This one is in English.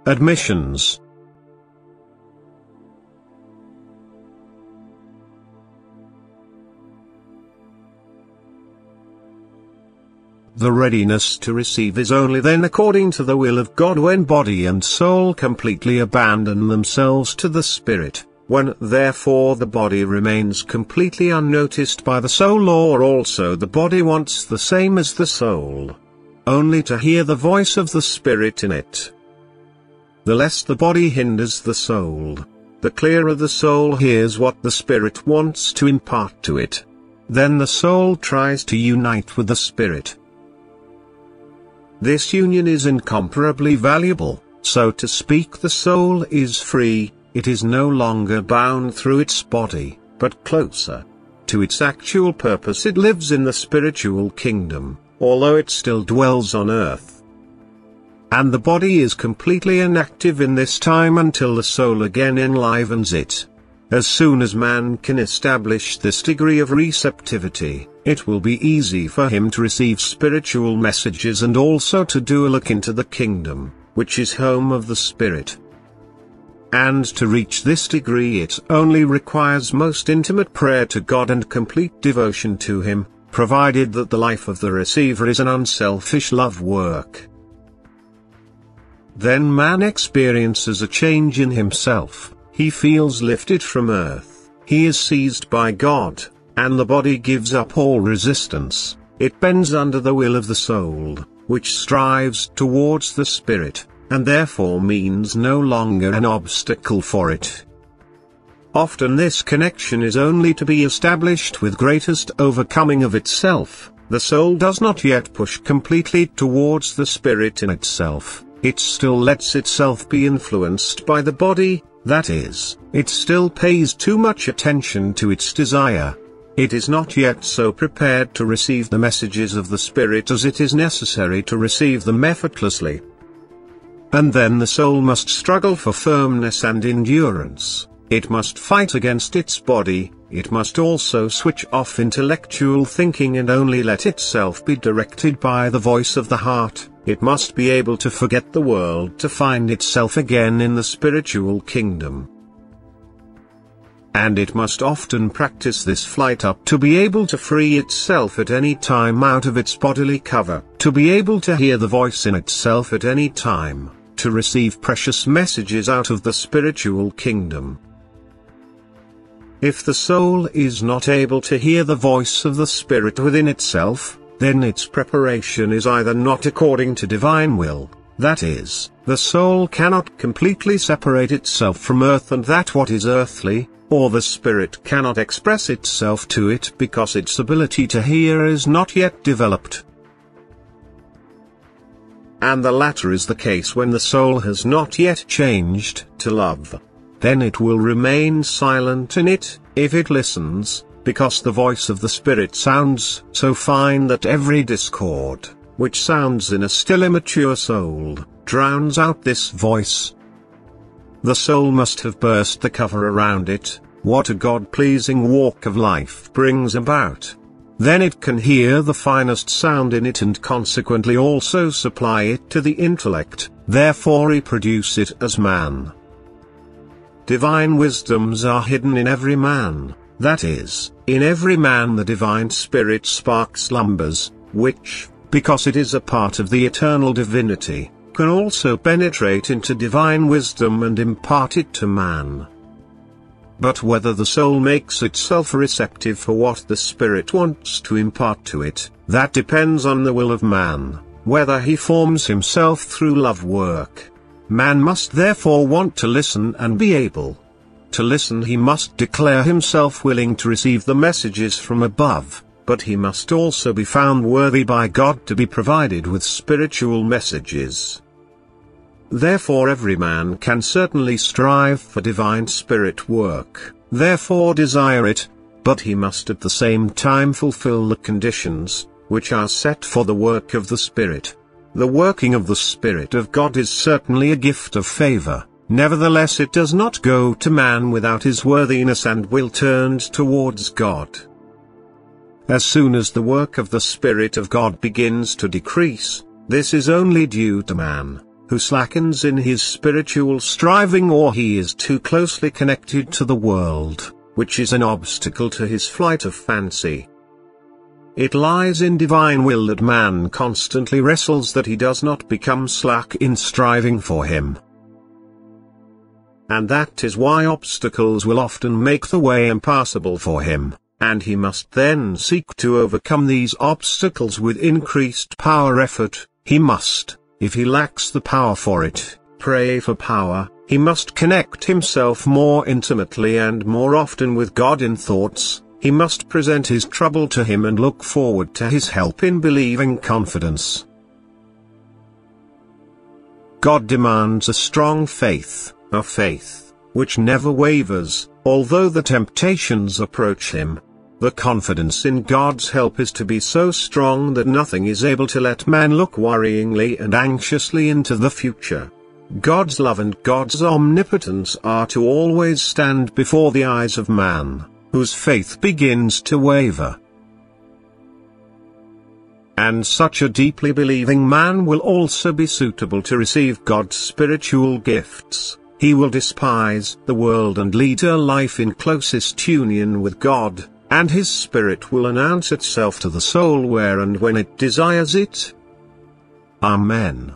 Admissions. The readiness to receive is only then according to the will of God when body and soul completely abandon themselves to the Spirit, when therefore the body remains completely unnoticed by the soul, or also the body wants the same as the soul, only to hear the voice of the Spirit in it. The less the body hinders the soul, the clearer the soul hears what the Spirit wants to impart to it. Then the soul tries to unite with the Spirit. This union is incomparably valuable, so to speak. The soul is free, it is no longer bound through its body, but closer to its actual purpose. It lives in the spiritual kingdom, although it still dwells on earth. And the body is completely inactive in this time until the soul again enlivens it. As soon as man can establish this degree of receptivity, it will be easy for him to receive spiritual messages and also to do a look into the kingdom, which is home of the Spirit. And to reach this degree it only requires most intimate prayer to God and complete devotion to Him, provided that the life of the receiver is an unselfish love work. Then man experiences a change in himself. He feels lifted from earth, he is seized by God, and the body gives up all resistance. It bends under the will of the soul, which strives towards the Spirit, and therefore means no longer an obstacle for it. Often this connection is only to be established with greatest overcoming of itself. The soul does not yet push completely towards the Spirit in itself, it still lets itself be influenced by the body. That is, it still pays too much attention to its desire. It is not yet so prepared to receive the messages of the Spirit as it is necessary to receive them effortlessly. And then the soul must struggle for firmness and endurance. It must fight against its body, it must also switch off intellectual thinking and only let itself be directed by the voice of the heart. It must be able to forget the world to find itself again in the spiritual kingdom. And it must often practice this flight up to be able to free itself at any time out of its bodily cover, to be able to hear the voice in itself at any time, to receive precious messages out of the spiritual kingdom. If the soul is not able to hear the voice of the Spirit within itself, then its preparation is either not according to divine will, that is, the soul cannot completely separate itself from earth and that what is earthly, or the Spirit cannot express itself to it because its ability to hear is not yet developed. And the latter is the case when the soul has not yet changed to love. Then it will remain silent in it, if it listens, because the voice of the Spirit sounds so fine that every discord, which sounds in a still immature soul, drowns out this voice. The soul must have burst the cover around it, what a God-pleasing walk of life brings about. Then it can hear the finest sound in it and consequently also supply it to the intellect, therefore reproduce it as man. Divine wisdoms are hidden in every man. That is, in every man the divine Spirit spark slumbers, which, because it is a part of the eternal divinity, can also penetrate into divine wisdom and impart it to man. But whether the soul makes itself receptive for what the Spirit wants to impart to it, that depends on the will of man, whether he forms himself through love work. Man must therefore want to listen and be able. To listen he must declare himself willing to receive the messages from above, but he must also be found worthy by God to be provided with spiritual messages. Therefore every man can certainly strive for divine Spirit work, therefore desire it, but he must at the same time fulfill the conditions, which are set for the work of the Spirit. The working of the Spirit of God is certainly a gift of favor. Nevertheless it does not go to man without his worthiness and will turned towards God. As soon as the work of the Spirit of God begins to decrease, this is only due to man. who slackens in his spiritual striving, or he is too closely connected to the world, which is an obstacle to his flight of fancy. It lies in divine will that man constantly wrestles, that he does not become slack in striving for him. And that is why obstacles will often make the way impassable for him, and he must then seek to overcome these obstacles with increased power effort. He must, if he lacks the power for it, pray for power. He must connect himself more intimately and more often with God in thoughts. He must present his trouble to him and look forward to his help in believing confidence. God demands a strong faith, a faith which never wavers, although the temptations approach him. The confidence in God's help is to be so strong that nothing is able to let man look worryingly and anxiously into the future. God's love and God's omnipotence are to always stand before the eyes of man, whose faith begins to waver. And such a deeply believing man will also be suitable to receive God's spiritual gifts. He will despise the world and lead a life in closest union with God, and his spirit will announce itself to the soul where and when it desires it. Amen.